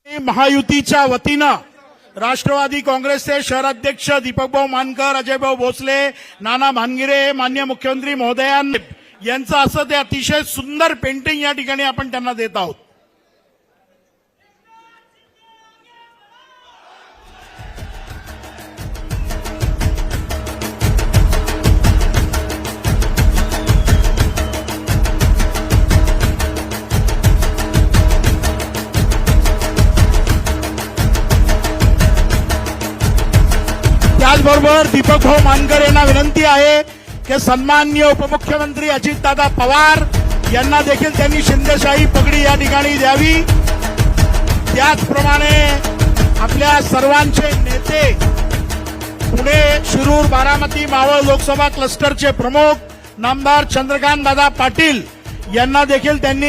महायुतीच्या वतीनं राष्ट्रवादी काँग्रेसचे शहराध्यक्ष दीपकभाऊ मानकर, अजयभाऊ भोसले, नाना भानगिरे, मान्य मुख्यमंत्री महोदयांनी यांचं असं ते अतिशय सुंदर पेंटिंग या ठिकाणी आपण त्यांना देत आहोत. त्याचबरोबर दीपकभाऊ मानकर यांना विनंती आहे की सन्माननीय उपमुख्यमंत्री अजितदादा पवार यांना देखील त्यांनी शिंदेशाही पगडी या ठिकाणी द्यावी. त्याचप्रमाणे आपल्या सर्वांचे नेते पुणे, शिरूर, बारामती, मावळ लोकसभा क्लस्टरचे प्रमुख नामदार चंद्रकांत दादा पाटील यांना देखील त्यांनी